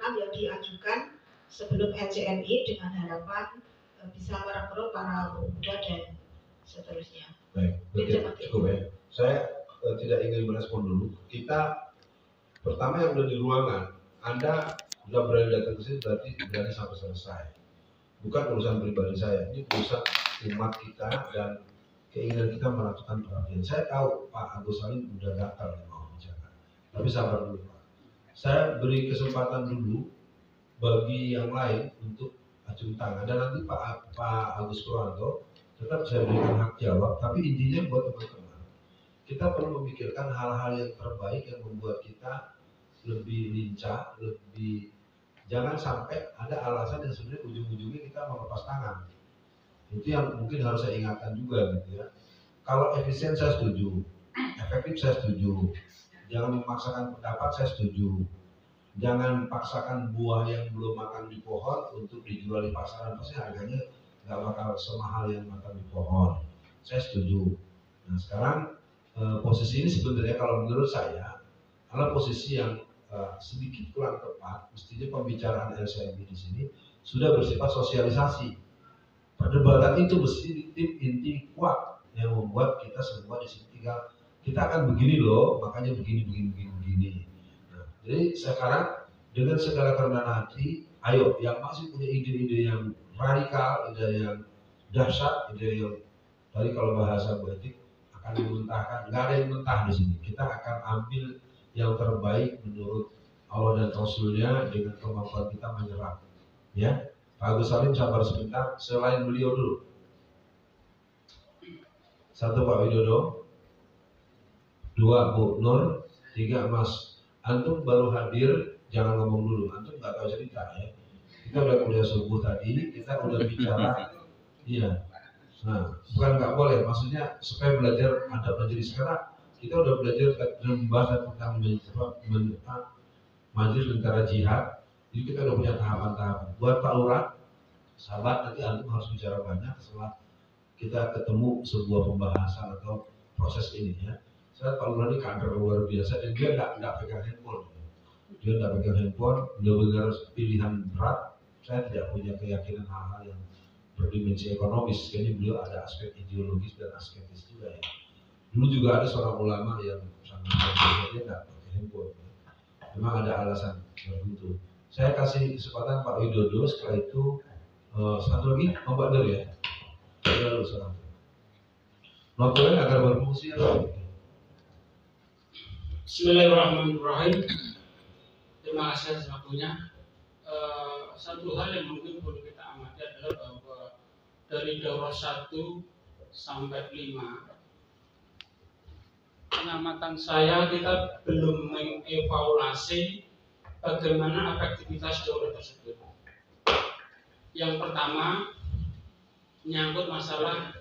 permohonan yang diajukan sebelum LCMI dengan harapan bisa merekrut para pemuda dan seterusnya. Baik, cukup ya. Saya tidak ingin merespon dulu. Kita pertama yang udah di ruangan, Anda sudah berani datang ke sini berarti berani sampai selesai. Bukan urusan pribadi saya, ini urusan umat kita dan keinginan kita melakukan pengabdian. Saya tahu Pak Agus Salim udah gatal mau bicara, tapi sabar dulu Pak. Saya beri kesempatan dulu bagi yang lain untuk acung tangan dan nanti Pak Agus Purwanto tetap saya berikan hak jawab. Tapi intinya buat teman-teman, kita perlu memikirkan hal-hal yang terbaik yang membuat kita lebih lincah, lebih jangan sampai ada alasan yang sebenarnya ujung-ujungnya kita melepas tangan. Itu yang mungkin harus saya ingatkan juga gitu ya. Kalau efisien saya setuju, efektif saya setuju. Jangan memaksakan pendapat saya setuju. Jangan paksakan buah yang belum makan di pohon untuk dijual di pasaran, pasti harganya nggak bakal semahal yang makan di pohon. Saya setuju. Nah sekarang posisi ini sebenarnya kalau menurut saya adalah posisi yang sedikit kurang tepat. Mestinya pembicaraan LCMI di sini sudah bersifat sosialisasi. Perdebatan itu mesti inti kuat yang membuat kita semua di sini tinggal kita akan begini loh, makanya begini. Nah, jadi sekarang dengan segala kerendahan hati, ayo yang masih punya ide-ide yang radikal, ide yang dahsyat, ide yang tadi kalau bahasa politik akan dimuntahkan, nggak ada yang mentah di sini. Kita akan ambil yang terbaik menurut Allah dan Rasulnya dengan kemampuan kita menyerap. Ya, Pak Agus Salim sabar sebentar. Selain beliau dulu, satu Pak Widodo, dua Bu Nur, tiga Mas. Antum baru hadir, jangan ngomong dulu. Antum nggak tahu cerita ya. Kita udah kuliah subuh tadi, kita udah bicara. Iya. Nah, bukan nggak boleh. Maksudnya supaya belajar ada belajar sekarang. Kita udah belajar membahas tentang majelis tentara jihad. Jadi kita udah punya tahapan-tahapan. Buat Pak Lurah, sahabat nanti antum harus bicara banyak setelah kita ketemu sebuah pembahasan atau proses ini ya. Saya Pak Lurah ini kader luar biasa dan dia nggak pegang handphone. Dia nggak pegang handphone, benar-benar pilihan berat. Saya tidak punya keyakinan hal-hal yang berdimensi ekonomis. Kayaknya beliau ada aspek ideologis dan asketis juga ya. Dulu juga ada seorang ulama yang sangat berbeda, dia nggak pakai handphone. Memang ada alasan tertentu. Saya kasih kesempatan Pak Widodo, setelah itu satu lagi Mbak Nur ya. Lalu sekarang. Notulen agar berfungsi atau? Bismillahirrahmanirrahim. Terima kasih atas waktunya. Satu hal yang mungkin perlu kita amati adalah bahwa dari daurah 1 sampai 5 pengamatan saya kita belum mengevaluasi bagaimana efektivitas daurah tersebut. Yang pertama menyangkut masalah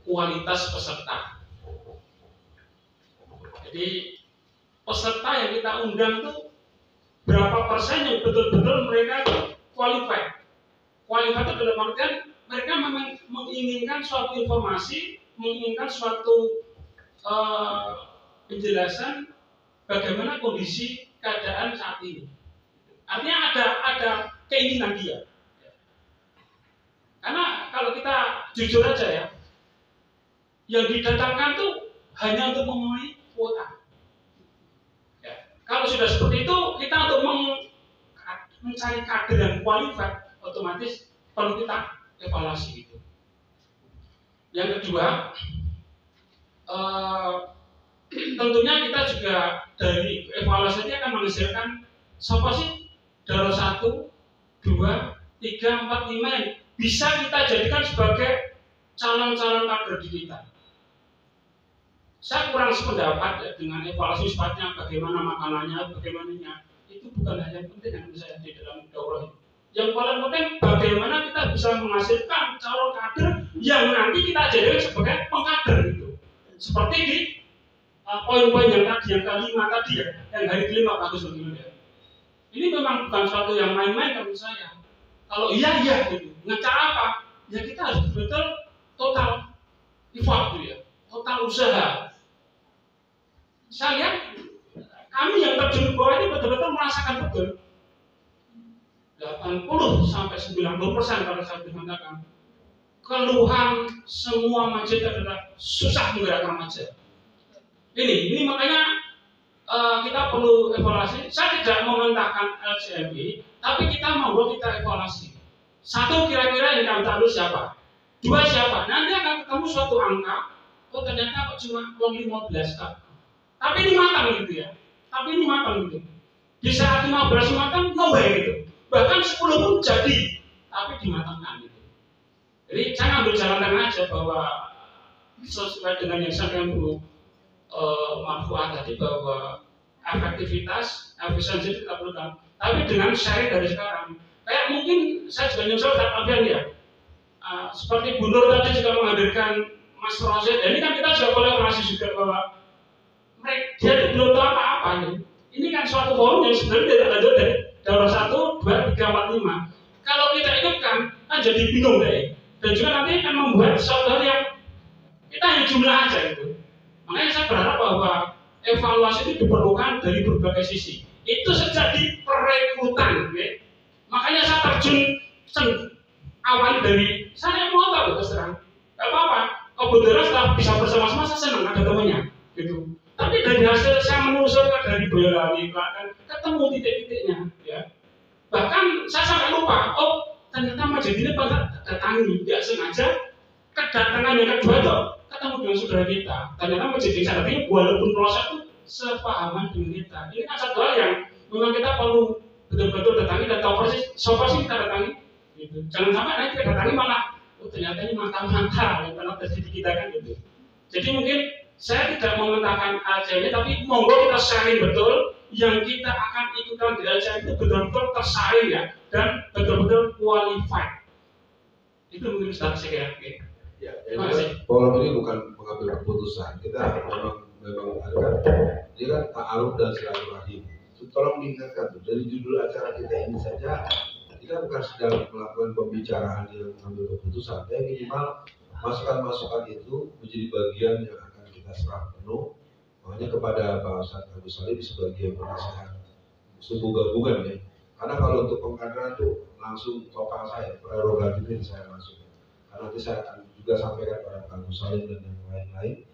kualitas peserta. Jadi peserta yang kita undang tuh berapa persen yang betul-betul mereka qualified. Qualified itu dalam artian mereka memang menginginkan suatu informasi, menginginkan suatu penjelasan bagaimana kondisi keadaan saat ini. Artinya ada keinginan dia. Karena kalau kita jujur aja ya, yang didatangkan tuh hanya untuk memenuhi kuota. Ya. Kalau sudah seperti itu, kita untuk mencari kader yang qualified, otomatis perlu kita evaluasi itu. Yang kedua, tentunya kita juga dari evaluasi ini akan menghasilkan siapa sih daurah 1, 2, 3, 4, 5 yang bisa kita jadikan sebagai calon-calon kader di kita. Saya kurang sependapat ya, dengan evaluasi sifatnya, bagaimana makanannya, bagaimananya. Itu bukan hal yang penting yang saya di dalam daurah ini. Yang paling penting bagaimana kita bisa menghasilkan calon kader yang nanti kita jadikan sebagai pengkader itu. Seperti di poin-poin yang tadi, yang kelima tadi ya, yang hari kelima bagus begini ya. Ini memang bukan suatu yang main-main menurut saya. Kalau iya gitu. Dengan cara apa? Ya kita harus betul total effort gitu ya, total usaha. Saya lihat kami yang terjun ke bawah ini betul-betul merasakan betul betul. 80 sampai 90% kalau saya mengatakan keluhan semua masjid adalah susah menggerakkan masjid. Ini makanya kita perlu evaluasi. Saya tidak mementahkan LCMI, tapi kita mau kita evaluasi. Satu, kira-kira yang kami tahu siapa? Dua, siapa? Nanti akan ketemu suatu angka. Oh ternyata kok cuma uang 15 kak. Tapi ini matang gitu ya. Tapi ini matang gitu. Di saat 15 matang, no way gitu. Bahkan 10 pun jadi, tapi dimatangkan gitu. Jadi saya ambil jalan tengah aja bahwa sesuai dengan yang saya dulu manfaat tadi bahwa efektivitas, efisiensi itu kita perlukan. Tapi dengan sharing dari sekarang, kayak mungkin saya juga nyusul Alfian ya. Seperti Bu Nur tadi juga menghadirkan Mas Rosid. Ini kan kita juga kolaborasi juga bahwa mereka dia itu belum tahu apa-apa nih. Ini kan suatu forum yang sebenarnya tidak lanjut dari daurah 1, 2, 3, 4, 5. Kalau kita ikutkan, kan jadi bingung deh. Dan juga nanti akan membuat suatu hal yang kita hanya jumlah aja gitu. Makanya saya berharap bahwa evaluasi itu diperlukan dari berbagai sisi. Itu sejak di perekrutan, okay? Makanya saya terjun awal dari saya mau tahu terus terang, nggak apa-apa. Kebetulan setelah bisa bersama-sama saya senang ada temannya, gitu. Tapi dari hasil saya menelusuri dari Boyolali, kan ketemu titik-titiknya, ya. Bahkan saya sampai lupa, oh ternyata masjid ini pada datangi, tidak sengaja kedatangan yang kedua tuh ketemu dengan saudara kita. Ternyata masjid yang saat ini walaupun proses itu sepahaman dengan kita. Ini kan satu hal yang memang kita perlu betul-betul datangi dan tahu persis siapa sih kita datangi. Gitu. Jangan sampai nanti kita datangi malah, oh ternyata ini mata-mata yang pernah terjadi kita kan gitu. Jadi mungkin saya tidak mementahkan ACM, tapi monggo kita sharing betul yang kita akan ikutan di ACM itu betul-betul tersaring ya dan betul-betul qualified. Itu mungkin sudah saya kira. Ya, forum ini bukan mengambil keputusan. Kita memang ada kan, dia kan ta'aruf dan silaturahim. Tolong diingatkan tuh dari judul acara kita ini saja, kita bukan sedang melakukan pembicaraan yang mengambil keputusan. Tapi minimal masukan-masukan itu menjadi bagian yang akan kita serap penuh. Makanya kepada Pak Ustadz Agus Salim sebagai penasehat suku gabungan ya. Karena kalau untuk pengkaderan itu langsung total saya, prerogatifnya saya langsung. Karena nanti saya akan juga sampaikan kepada Pak Agus Salim dan yang lain-lain.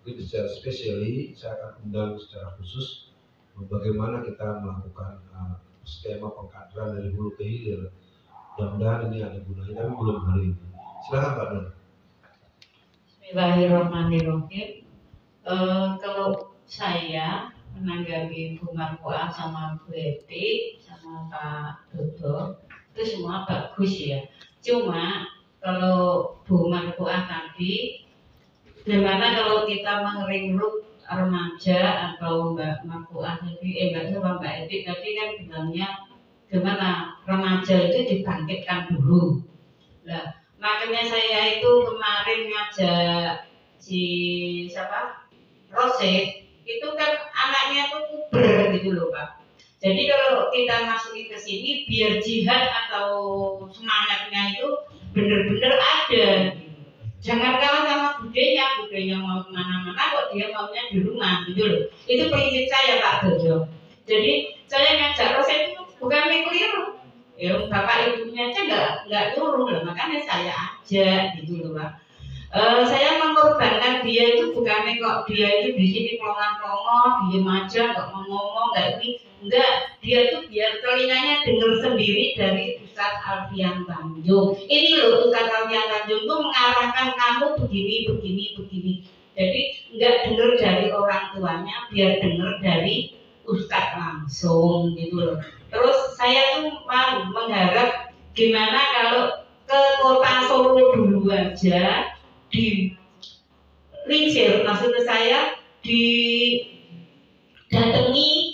Jadi secara spesiali saya akan undang secara khusus bagaimana kita melakukan skema pengkaderan dari hulu ke hilir. Mudah-mudahan ini ada gunanya, tapi belum hari ini. Silakan Pak Nur. Bismillahirrahmanirrahim. Kalau saya menanggapi Bu Marfuah sama Bu Eti sama Pak Dodo itu semua bagus ya. Cuma kalau Bu Marfuah tadi, gimana kalau kita mengeringlut remaja atau Mbak Marfuah tadi, Mbak Eti tadi kan bilangnya gimana remaja itu dibangkitkan dulu. Nah, makanya saya itu kemarin ngajak si siapa Rosid itu kan anaknya tuh puber gitu loh Pak. Jadi kalau kita masukin ke sini biar jihad atau semangatnya itu benar-benar ada. Jangan kalah sama budenya mau kemana-mana kok dia maunya di rumah gitu loh. Itu prinsip saya Pak Dodo. Jadi saya ngajak Rosid itu bukan keliru. Ya bapak ibunya aja nggak nyuruh loh, makanya saya ajak gitu loh Pak. Saya mengorbankan dia itu bukan kok dia itu di sini pelongo-pelongo, diem aja nggak mau ngomong nggak ini, enggak, dia tuh biar telinganya dengar sendiri dari Ustadz Alfian Tanjung. Ini loh Ustadz Alfian Tanjung tuh mengarahkan kamu begini. Jadi nggak dengar dari orang tuanya, biar dengar dari Ustadz langsung gitu loh. Terus saya tuh mengharap gimana kalau ke kota Solo dulu aja di lincir, maksudnya saya didatangi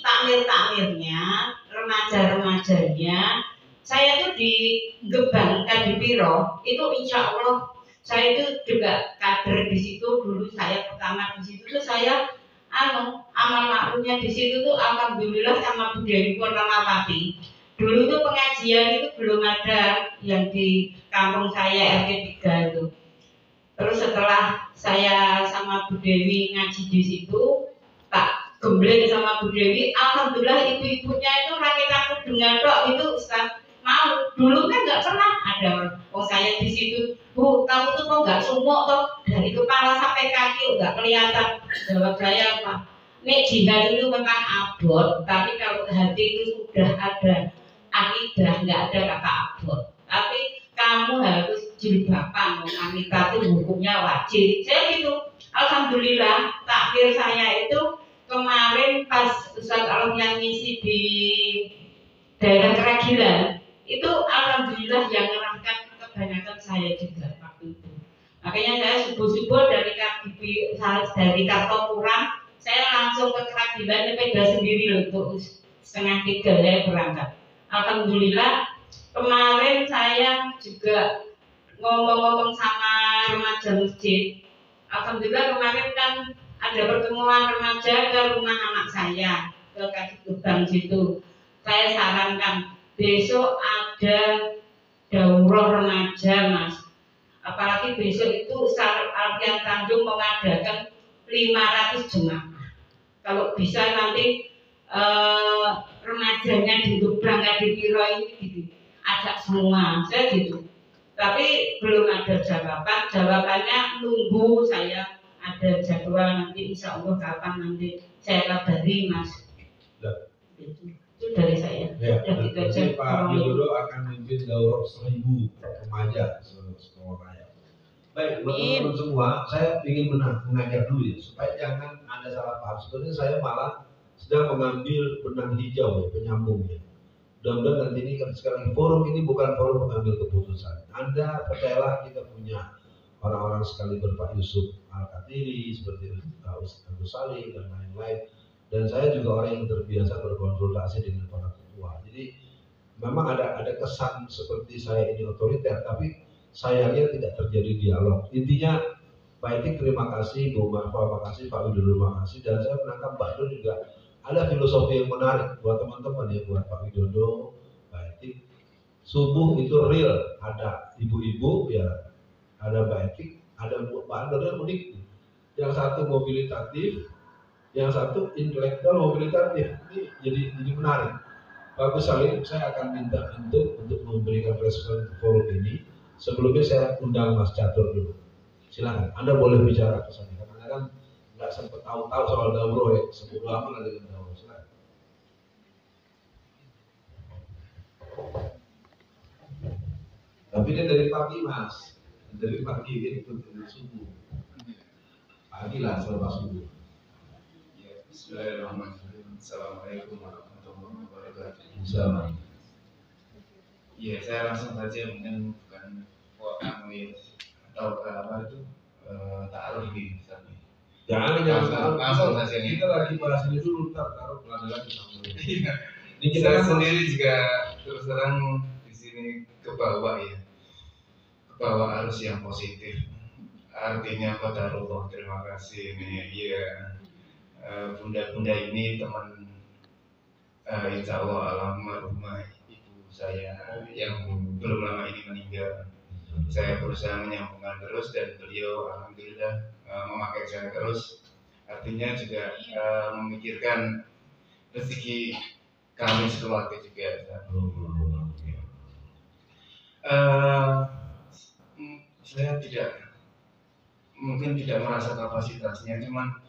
takmir-takmirnya, remaja-remajanya, saya tuh di Gebang Kadipiro itu insya Allah saya itu juga kader di situ dulu. Saya pertama di situ tuh saya amal makrumnya di situ tuh alhamdulillah sama Bu Dewi Purnamawati. Dulu tuh pengajian itu belum ada yang di kampung saya RT 3 itu. Terus setelah saya sama Bu Dewi ngaji di situ, tak gembleng sama Bu Dewi, alhamdulillah ibu-ibunya itu rakyat aku kunjungan tok itu Ustaz mau dulu kan nggak pernah ada orang saya di situ, Bu kamu tuh kok nggak sumuk toh dari kepala sampai kaki nggak kelihatan. Jawab saya apa? Nek jihad itu memang abot, tapi kalau hati itu sudah ada akidah, nggak ada kata abot. Tapi kamu harus jilbaban, wanita itu hukumnya wajib. Saya gitu. Alhamdulillah takbir saya itu kemarin pas Ustaz Alam yang ngisi di daerah Keragilan itu alhamdulillah yang ngerangkan kebanyakan saya juga waktu itu. Makanya saya subuh-subuh dari KBP dari Kartopuran saya langsung ke Keragilan sepeda sendiri loh untuk 2:30 saya berangkat. Alhamdulillah kemarin saya juga ngomong-ngomong sama remaja masjid. Alhamdulillah kemarin kan ada pertemuan remaja ke rumah anak saya ke Kaki Gebang situ. Saya sarankan besok ada daurah remaja Mas. Apalagi besok itu Alfian Tanjung mengadakan 500 jemaah. Kalau bisa nanti remajanya di Gebang di Piro ini gitu, ajak semua, saya gitu. Tapi belum ada jawaban. Jawabannya nunggu saya ada jadwal nanti insya Allah kapan nanti saya kabari Mas. Itu dari saya. Ya, nanti Pak Widodo akan memimpin daurah 1000 remaja sekolah raya. Baik, buat teman-teman semua, saya ingin mengajak dulu ya, supaya jangan ada salah paham. Sebenarnya saya malah sedang mengambil benang hijau ya, penyambungnya. Mudah-mudahan nanti ini kan sekarang forum ini bukan forum mengambil keputusan. Anda percayalah kita punya orang-orang sekali Pak Yusuf Al-Katiri, seperti Ustaz Agus Salim dan lain-lain. Dan saya juga orang yang terbiasa berkonsultasi dengan para ketua. Jadi memang ada kesan seperti saya ini otoriter, tapi sayangnya tidak terjadi dialog. Intinya Pak Etik terima kasih, Bu Marfa terima kasih, Pak Widodo terima kasih, dan saya menangkap Pak Dun juga ada filosofi yang menarik buat teman-teman ya, buat Pak Widodo, Pak Etik. Subuh itu real, ada ibu-ibu ya, ada Pak Etik, ada Pak Andor yang unik. Yang satu mobilitatif, yang satu intelektual mobilitatif. Ini jadi menarik. Pak Gus Salim, saya akan minta untuk memberikan respon ke forum ini. Sebelumnya saya undang Mas Catur dulu. Silakan, Anda boleh bicara ke sana. Karena kan nggak sempat tahu soal daurah ya. Sebelum lama lagi dengan daurah. Silakan. Tapi dia dari pagi Mas, dari pagi itu dari subuh. Pagi lah setelah subuh. Bismillahirrahmanirrahim. Assalamualaikum warahmatullahi wabarakatuh. Assalamualaikum. Ya, saya langsung saja mungkin bukan atau apa itu taruh di sana. Jangan langsung saja nih. Kita lagi bahas ini dulu, taruh pelajaran kita. Ini kita sendiri juga terus terang di sini ke bawah ya, ke bawah arus yang positif. Artinya qadarullah, terima kasih ini ya. Bunda-bunda ini teman insya Allah almarhumah ibu saya yang belum lama ini meninggal. Saya berusaha menyambungkan terus dan beliau alhamdulillah memakai saya terus. Artinya juga memikirkan rezeki kami sekeluarga juga. Saya mungkin tidak merasa kapasitasnya, cuman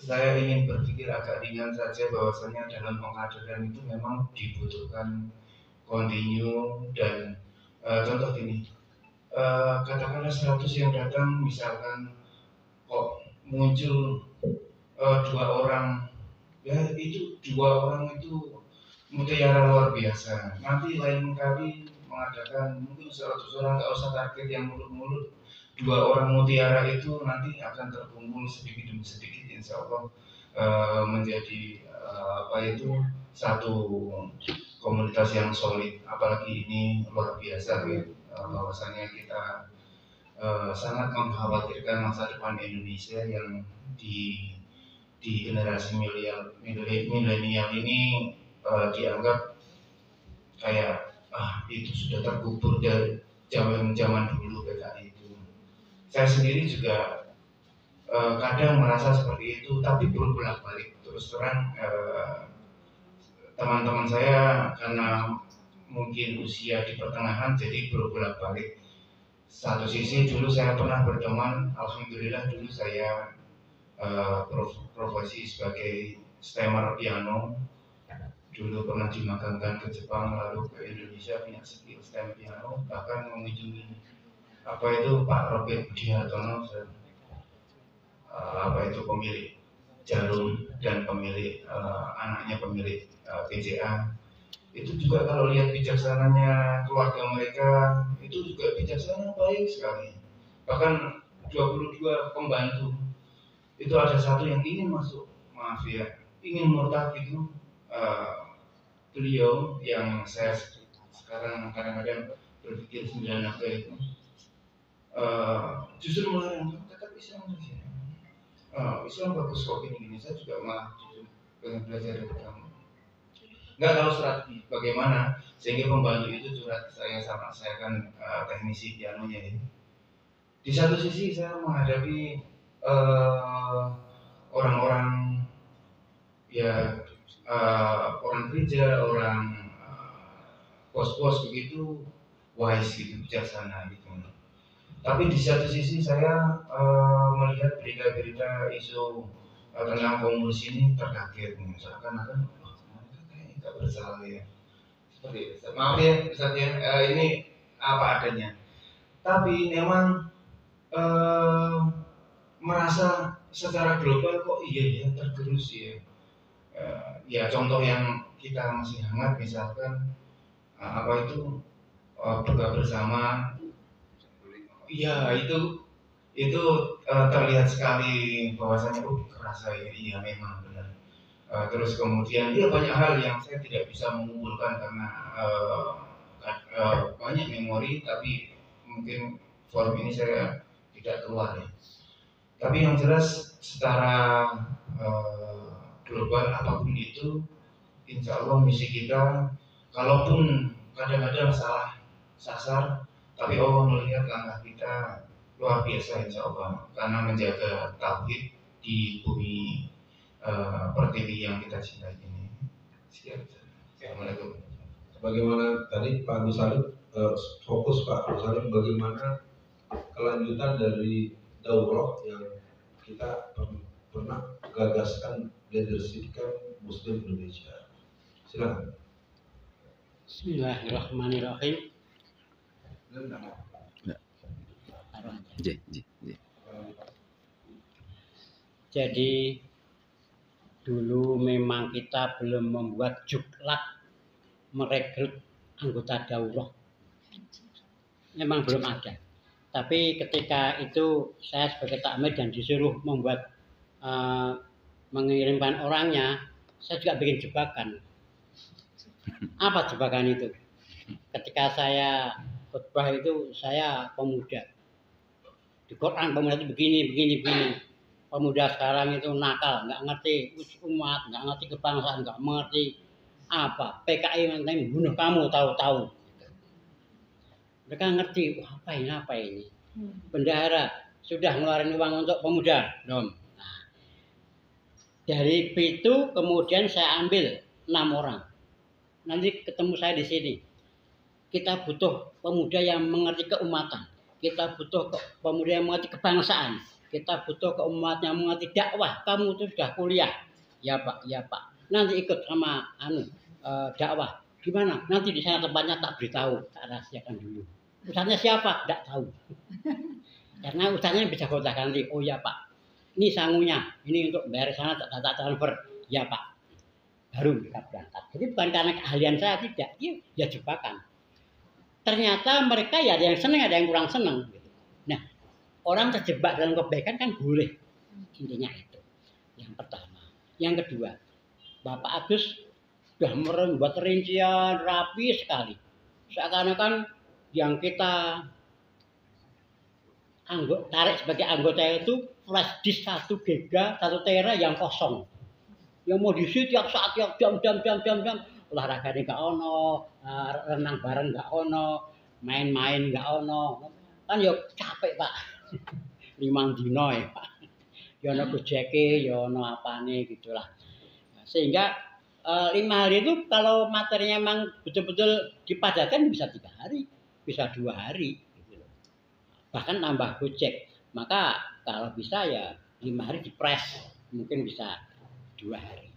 saya ingin berpikir agak ringan saja bahwasanya dalam pengkaderan itu memang dibutuhkan kontinu dan contoh gini, katakanlah 100 yang datang misalkan kok muncul 2 orang, ya itu 2 orang itu mutiara luar biasa. Nanti lain kali mengadakan mungkin 100 orang, nggak usah target yang mulut-mulut. 2 orang mutiara itu nanti akan terkumpul sedikit demi sedikit, insya Allah menjadi satu komunitas yang solid. Apalagi ini luar biasa ya, bahwasanya kita sangat mengkhawatirkan masa depan Indonesia yang di generasi milenial ini dianggap kayak itu sudah terkubur dari zaman dulu PKI itu. Saya sendiri juga kadang merasa seperti itu, tapi bolak-balik terus terang teman-teman saya karena mungkin usia di pertengahan jadi berbolak-balik. Satu sisi dulu saya pernah berteman, alhamdulillah dulu saya profesi sebagai stemmer piano. Dulu pernah dimagangkan ke Jepang lalu ke Indonesia punya skill stem piano, bahkan mengunjungi Pak Robert Budi Hartono, pemilik Jarum dan pemilik anaknya pemilik PJA. Itu juga kalau lihat bijaksananya keluarga mereka itu juga bijaksana, baik sekali. Bahkan 22 pembantu itu ada satu yang ingin masuk, ingin murtad itu. Beliau yang saya sekarang kadang-kadang berpikir 9 naga itu justru melarang tetap Islam saja. Islam bagus kok gini-gini, saya juga malah justru pengen belajar dari kamu. Nggak tahu strategi bagaimana sehingga pembantu itu curhat saya sama saya kan teknisi pianonya ini. Di satu sisi saya menghadapi orang-orang orang gereja, orang bos-bos begitu wise gitu, bijaksana gitu. Tapi di satu sisi saya melihat berita-berita isu tentang komunis ini terkaget, seakan-akan mereka kayaknya nggak bersalah ya. Seperti itu. Maaf ya, Ustaz ya, ini apa adanya. Tapi memang merasa secara global kok iya ya tergerus ya. Ya contoh yang kita masih hangat misalkan buka bersama. Iya itu terlihat sekali bahwasanya kerasa ya, iya memang benar. Terus kemudian banyak hal yang saya tidak bisa mengumpulkan karena banyak memori, tapi mungkin forum ini saya tidak keluar ya. Tapi yang jelas secara global apapun itu, insya Allah misi kita, kalaupun kadang-kadang salah sasar, tapi Allah melihat langkah kita luar biasa insya Allah, karena menjaga tauhid di bumi pertiwi yang kita cintai ini. Sekian. Assalamualaikum. Bagaimana tadi Pak Agus Salim fokus Pak Agus Salim bagaimana kelanjutan dari daurah yang kita pernah gagaskan leadership Muslim Indonesia. Silakan. Bismillahirrahmanirrahim. Jadi dulu memang kita belum membuat juklak merekrut anggota daurah, memang belum ada. Tapi ketika itu saya sebagai takmir dan disuruh membuat mengirimkan orangnya, saya juga bikin jebakan. Apa jebakan itu? Ketika saya khutbah itu saya pemuda. Di Quran pemuda itu begini. Pemuda sekarang itu nakal, nggak ngerti umat, nggak ngerti kebangsaan, nggak mengerti apa. PKI nanti membunuh kamu tahu-tahu. Mereka ngerti, apa ini? Bendahara sudah ngeluarin uang untuk pemuda, belum? Nah, dari itu kemudian saya ambil 6 orang. Nanti ketemu saya di sini. Kita butuh pemuda yang mengerti keumatan. Kita butuh pemuda yang mengerti kebangsaan. Kita butuh keumat yang mengerti dakwah. Kamu itu sudah kuliah. Ya Pak. Nanti ikut sama dakwah. Gimana? Nanti di sana tempatnya tak beritahu, tak rahasiakan dulu. Ustaznya siapa? Tidak tahu. Karena ustaznya bisa gonta ganti. Oh ya Pak. Ini sangunya. Ini untuk bayar sana tak transfer. Ya Pak. Baru kita berangkat. Jadi bukan karena keahlian saya, tidak. Ya jebakan. Ternyata mereka ya ada yang senang, ada yang kurang senang. Nah, orang terjebak dalam kebaikan kan boleh. Intinya itu. Yang pertama. Yang kedua, Bapak Agus sudah membuat rincian rapi sekali. Seakan-akan yang kita tarik sebagai anggota itu flash disk 1 giga, 1 tera yang kosong. Yang mau diisi tiap saat, tiap jam. Olahraga nggak ono, renang bareng nggak ono, main-main nggak ono. Kan ya capek Pak. 5 dino ya Pak. Ya ono gojeke, ya ono apane gitulah. Sehingga 5 hari itu kalau materinya memang betul-betul dipadatkan bisa 3 hari, bisa 2 hari, gitu loh. Bahkan tambah gojek. Maka kalau bisa ya 5 hari dipres, mungkin bisa 2 hari.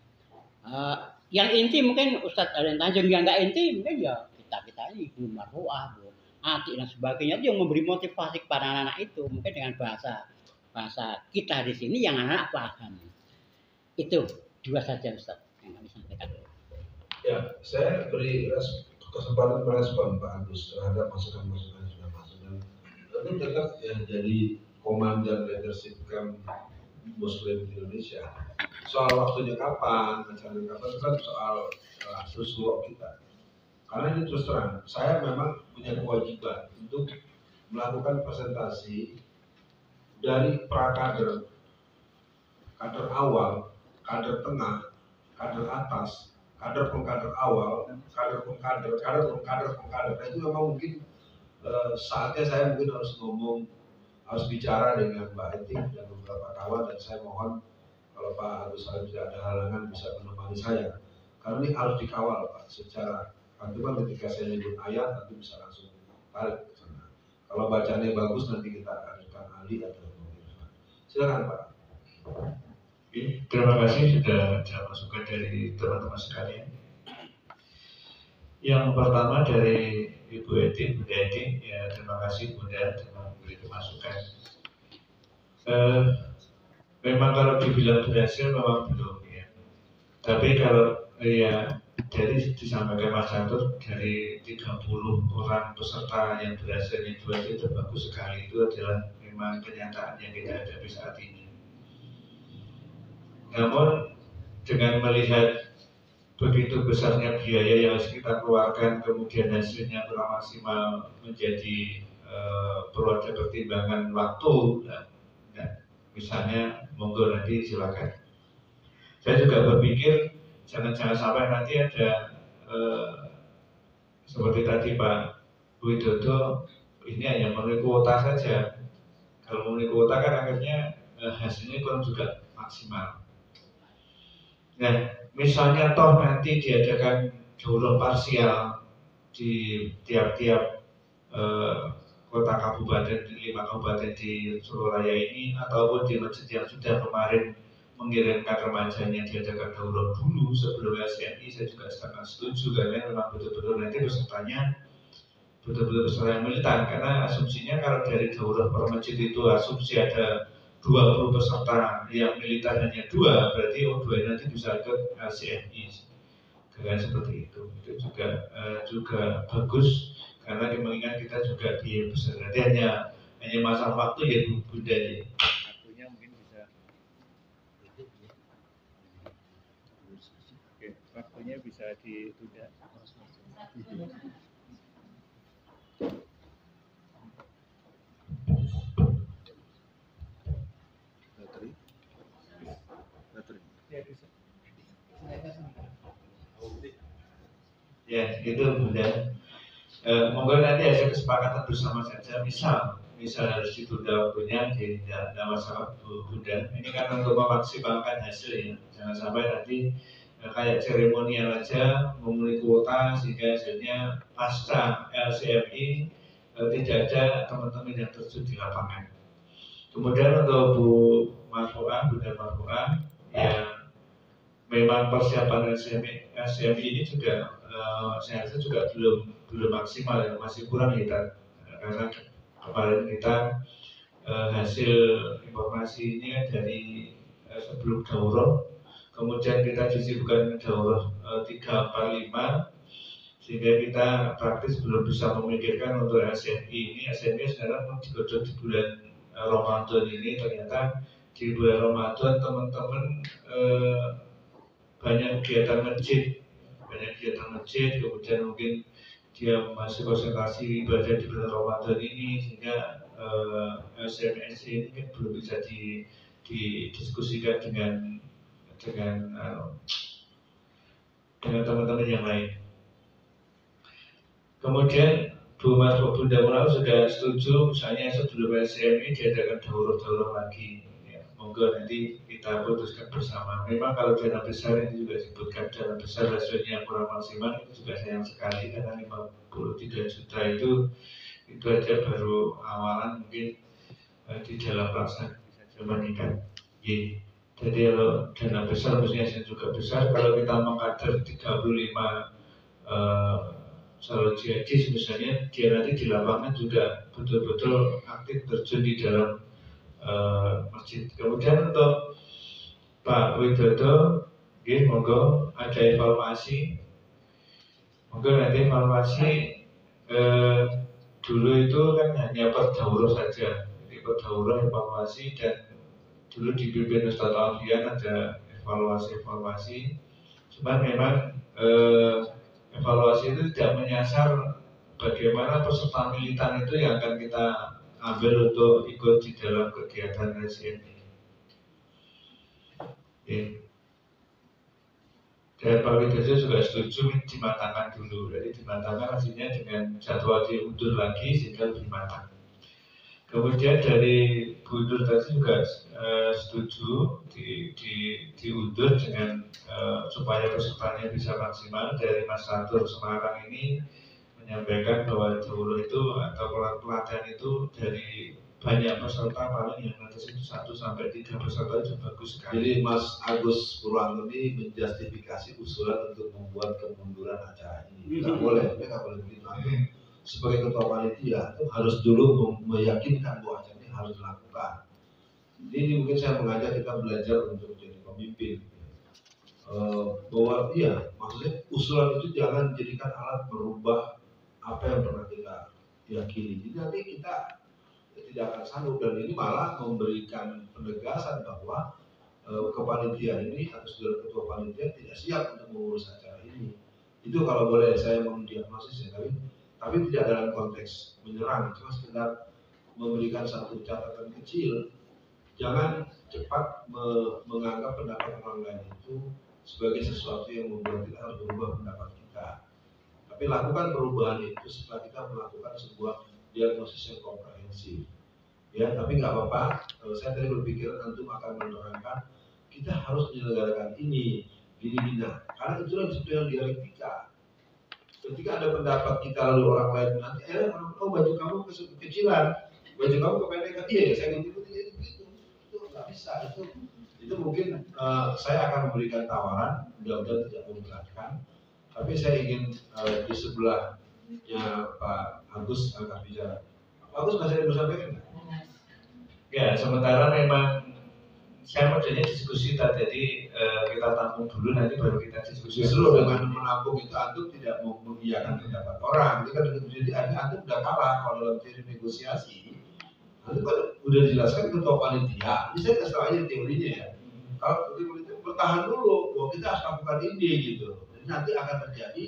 Yang inti mungkin Ustadz Alien Tanjung, yang nggak inti mungkin ya kita ini Bu Marfuah, Bu Atik dan sebagainya itu yang memberi motivasi kepada anak-anak itu mungkin dengan bahasa kita di sini yang anak-anak paham. Itu 2 saja Ustadz yang kami sampaikan. Ya, saya beri kesempatan merespon Pak Agus terhadap masukan-masukan yang sudah masuk, dan tentu tetap ya jadi komandan leadership camp Muslim di Indonesia. Soal waktunya kapan, acaranya kapan, itu kan soal sesuatu kita. Karena ini terus terang, saya memang punya kewajiban untuk melakukan presentasi dari kader awal, kader tengah, kader atas, kader pengkader awal, kader pengkader. Nah, itu memang mungkin saatnya saya mungkin harus bicara dengan Mbak Etik dan beberapa kawan, dan saya mohon kalau Pak Agus Salim tidak ada halangan bisa menemani saya. Karena ini harus dikawal Pak secara nanti kan ketika saya nyebut ayat nanti bisa langsung tarik ke sana. Kalau bacanya bagus nanti kita ajukan ahli atau pemirsa. Silakan Pak. Terima kasih sudah masukan dari teman-teman sekalian. Yang pertama dari Ibu Edi, Bunda Edi, ya terima kasih Bunda telah memberi masukan. Memang kalau dibilang berhasil memang belum ya. Tapi kalau ya dari disampaikan Mas Catur, dari 30 orang peserta yang berhasil itu bagus sekali. Itu adalah memang kenyataan yang kita hadapi saat ini. Namun dengan melihat begitu besarnya biaya yang harus kita keluarkan, kemudian hasilnya kurang maksimal, menjadi perlu ada pertimbangan waktu. Misalnya, monggo nanti silakan. Saya juga berpikir jangan sampai nanti ada seperti tadi Pak Widodo, ini hanya memenuhi kuota saja. Kalau memenuhi kuota kan akhirnya hasilnya kurang juga maksimal. Nah, misalnya toh nanti diadakan daurah parsial di tiap-tiap kota kabupaten, 5 kabupaten di Surabaya ini, ataupun di masjid yang sudah kemarin mengirimkan remajanya diadakan daurah dulu sebelum SNI, saya juga sangat setuju karena memang betul-betul nanti pesertanya betul-betul peserta yang militan. Karena asumsinya kalau dari daurah per masjid itu asumsi ada 20 peserta, yang militan hanya 2, berarti 2 nanti bisa ikut CNI. Dengan seperti itu juga bagus, karena mengingat kita juga biaya besar. Nanti hanya masalah waktu ya Bunda ya. Waktunya mungkin bisa. Oke, waktunya bisa ditunda. Ya, itu Bunda. Monggo nanti ada kesepakatan bersama saja. Misal harus ditunda waktunya, tidak masalah Bunda. Ini kan untuk memaksimalkan hasil ya. Jangan sampai nanti kayak seremonial aja memenuhi kuota sehingga hasilnya pasca LCMI tidak ada teman-teman yang terjun di lapangan. Kemudian untuk Bu Marfuah, Bunda Marfuah, ya memang persiapan LCMI ini juga saya rasa juga belum maksimal ya, masih kurang kita, karena kemarin kita hasil informasinya dari sebelum daurah, kemudian kita disibukkan daurah 3, 4, 5, sehingga kita praktis belum bisa memikirkan untuk SNI ini. SNI sekarang mau digodok di bulan Ramadan ini, ternyata di bulan Ramadan teman-teman banyak kegiatan masjid, kemudian mungkin dia masih konsentrasi ibadah di bulan Ramadan ini, sehingga SMS ini kan belum bisa didiskusikan dengan teman-teman yang lain. Kemudian Bu Bunda Murau sudah setuju, misalnya sebelum SMI diadakan daurah lagi, ya, monggo nanti kita putuskan bersama. Memang kalau dana besar ini juga disebutkan dana besar hasilnya kurang maksimal, itu juga sayang sekali karena 53 juta itu aja baru awalan, mungkin di dalam pelaksanaan bisa meningkat. Jadi kalau dana besar mestinya juga besar. Kalau kita mengkader 35 calon jihadis misalnya, dia nanti di lapangan juga betul-betul aktif terjun di dalam masjid. Kemudian untuk Pak Widodo, monggo ada evaluasi. Monggo nanti evaluasi. Dulu itu kan hanya perdaurah saja, jadi perdaurah evaluasi, dan dulu dipimpin Ustadz Alfian ada evaluasi. Cuman memang evaluasi itu tidak menyasar bagaimana peserta militan itu yang akan kita ambil untuk ikut di dalam kegiatan RSN ini. Dan Pak Widodo juga setuju dimatangkan dulu. Jadi dimatangkan artinya dengan jadwal diundur lagi sehingga lebih matang. Kemudian dari Bu Nur tadi juga setuju diundur dengan supaya pesertanya bisa maksimal. Dari Mas Satur Semarang ini menyampaikan bahwa dulu itu atau pelatihan itu dari banyak peserta paling yang atas itu 1 sampai 3 peserta itu bagus sekali. Jadi Mas Agus Purwanto ini menjustifikasi usulan untuk membuat kemunduran acara ini. Nggak boleh begitu. Sebagai ketua panitia itu harus dulu meyakinkan bahwa acara ini harus dilakukan. Jadi ini mungkin saya mengajak kita belajar untuk jadi pemimpin. Bahwa maksudnya usulan itu jangan dijadikan alat merubah apa yang pernah kita yakini. Jadi nanti kita tidak akan sanggup, dan ini malah memberikan penegasan bahwa kepanitiaan ini atau saudara ketua panitia tidak siap untuk mengurus acara ini. Itu kalau boleh saya mendiagnosis ya, tapi tidak dalam konteks menyerang, cuma sekedar memberikan satu catatan kecil. Jangan cepat menganggap pendapat orang lain itu sebagai sesuatu yang membuat kita harus berubah pendapat kita. Tapi lakukan perubahan itu setelah kita melakukan sebuah diagnosis yang komprehensif. Ya, tapi nggak apa-apa. Saya tadi berpikir antum akan menerangkan kita harus menyelenggarakan ini, gini. Karena itulah disebut dialektika. Ketika ada pendapat kita lalu orang lain nanti, baju kamu kekecilan, baju kamu kependekan, iya saya ngikutin itu nggak bisa. Itu mungkin saya akan memberikan tawaran, mudah-mudahan tidak memberatkan. Tapi saya ingin di sebelahnya Pak Agus akan bicara. Pak Agus masih ada bersampaikan nggak? Ya, sementara memang saya modelnya diskusi tadi, jadi kita tampung dulu nanti baru kita diskusi. Justru dengan menampung itu antum tidak mau mengiyakan pendapat orang. Itu kan jadi antum udah kalah kalau dalam teori negosiasi. Antum kan udah dijelaskan ketua panitia. Ini saya kasih aja teorinya ya. Kalau teori itu bertahan dulu, bahwa kita harus lakukan ini gitu. Jadi nanti akan terjadi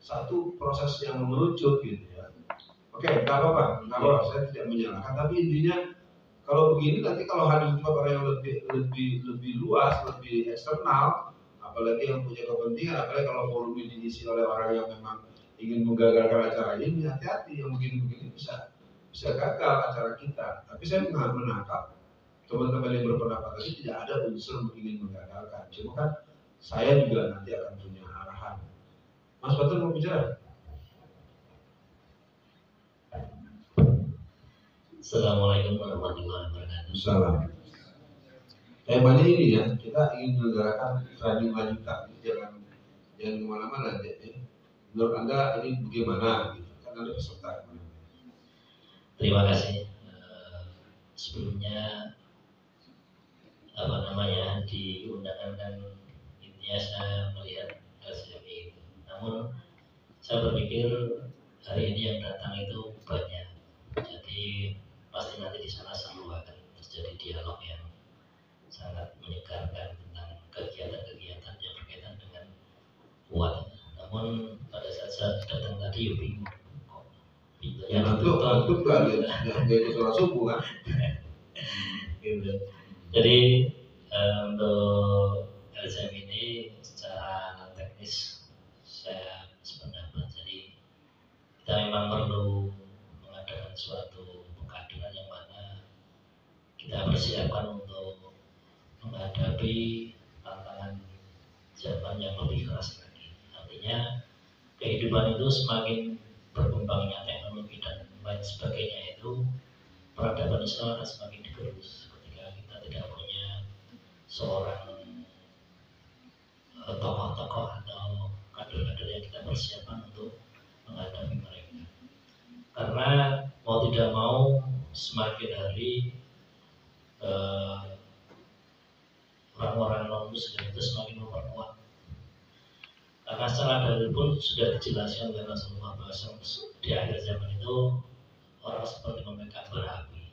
satu proses yang mengerucut gitu ya. Oke, nggak apa-apa. Saya tidak menyalahkan, tapi intinya kalau begini nanti kalau hadir tempat orang yang lebih luas, lebih eksternal, apalagi yang punya kepentingan, apalagi kalau forum ini diisi oleh orang yang memang ingin menggagalkan acara ini, hati-hati yang begini-begini bisa gagal acara kita. Tapi saya menangkap teman-teman yang berpendapat tadi tidak ada unsur ingin menggagalkan. Cuma kan saya juga nanti akan punya arahan. Mas Batur mau bicara? Assalamualaikum warahmatullahi wabarakatuh. Salam. Temanya ini ya, kita ingin menyelenggarakan training lanjutan, jangan kemana-mana aja. Ya. Menurut Anda ini bagaimana? Kan Anda peserta. Terima kasih. Sebelumnya diundangkan kan intinya saya melihat LCMI itu. Namun saya berpikir hari ini yang datang itu banyak. Jadi pasti nanti di sana selalu akan terjadi dialog yang sangat menyegarkan tentang kegiatan-kegiatan yang berkaitan dengan kuat. Namun pada saat saya datang tadi ya bingung kok pintunya antum kan nggak ikut sholat subuh kan? Gitu. Jadi untuk LCM ini secara teknis saya sependapat. Jadi kita memang perlu mengadakan suatu pengkaderan yang mana kita persiapkan untuk menghadapi tantangan zaman yang lebih keras lagi. Artinya kehidupan itu semakin berkembangnya teknologi dan lain sebagainya, itu peradaban Islam akan semakin digerus ketika kita tidak punya seorang tokoh-tokoh atau kader-kader yang kita persiapkan untuk menghadapi mereka. Karena mau tidak mau semakin hari orang-orang non-muslim itu semakin memperkuat. Karena secara dalil pun sudah dijelaskan oleh Rasulullah bahwa di akhir zaman itu orang seperti memegang bara api.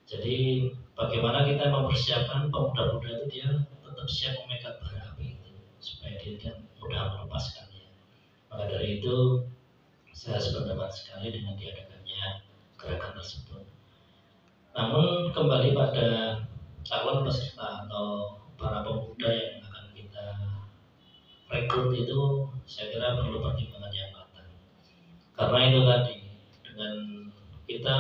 Jadi bagaimana kita mempersiapkan pemuda-pemuda itu dia tetap siap memegang bara api itu supaya dia tidak mudah melepaskannya. Maka dari itu saya sependapat sekali dengan diadakannya gerakan tersebut. Namun kembali pada calon peserta atau para pemuda yang akan kita rekrut itu, saya kira perlu pertimbangan yang matang. Karena itu tadi, dengan kita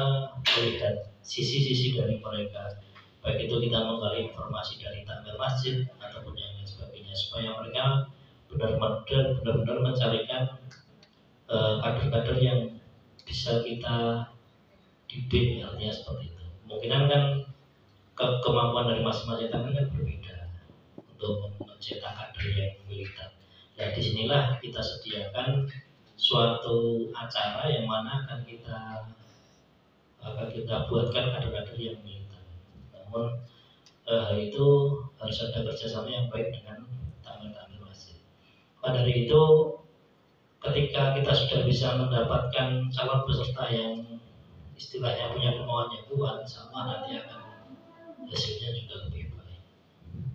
melihat sisi-sisi dari mereka, baik itu kita menggali informasi dari takmir masjid ataupun yang lain sebagainya, supaya mereka benar-benar mencarikan kader-kader yang bisa kita didik, artinya seperti itu. Kemungkinan kan kemampuan dari masing-masing takmir kan berbeda untuk mencetak kader yang militan. Nah, disinilah kita sediakan suatu acara yang mana akan kita buatkan kader-kader yang militan. Namun hal itu harus ada kerjasama yang baik dengan takmir-takmir masjid. Pada dari itu, ketika kita sudah bisa mendapatkan calon peserta yang istilahnya punya kemauan yang kuat, sama nanti akan hasilnya juga lebih baik.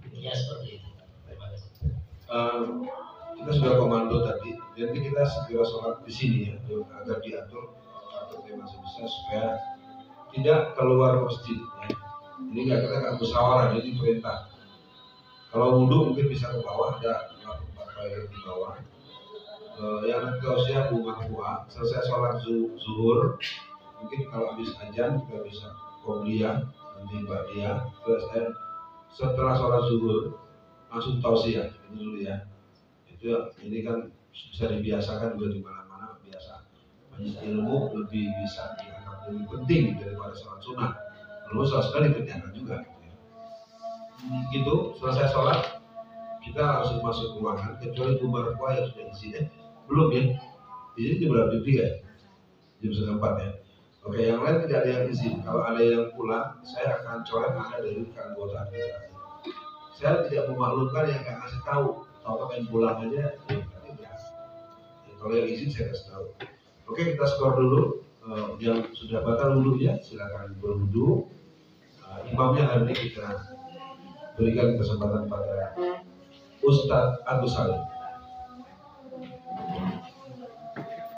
Intinya seperti itu. Terima kasih. Kita sudah komando tadi, jadi kita segera sholat di sini ya, agar diatur atau masih bisa supaya tidak keluar masjid. Ya. Ini kita nggak musyawarah, jadi perintah. Kalau wudhu mungkin bisa ke bawah, ada toilet di bawah. Yang nanti usia bunga tua, selesai sholat zuhur, mungkin kalau habis ajan kita bisa qobliyah, nanti ba'diyah. Setelah sholat zuhur langsung tausiah, itu dulu ya. Ini kan bisa dibiasakan juga di mana-mana, biasa. Majelis ilmu lebih bisa dianggap lebih penting daripada sholat sunnah. Lalu sholat dikerjakan juga. Gitu, selesai sholat kita langsung masuk ruangan, kecuali bubar yang sudah izin. Belum ya? Izin jam berapa? Jam 3:30 ya. Oke, yang lain tidak ada yang izin. Kalau ada yang pulang, saya akan coret Anda dari keanggotaan kita. Saya tidak memaklumkan yang nggak ngasih tahu. Tahu pengen pulang aja, ya, kalau yang izin saya kasih tahu. Oke, kita skor dulu. Yang sudah batal wudhunya silakan berwudhu. Imamnya hari ini kita berikan kesempatan pada Ustadz Agus Salim.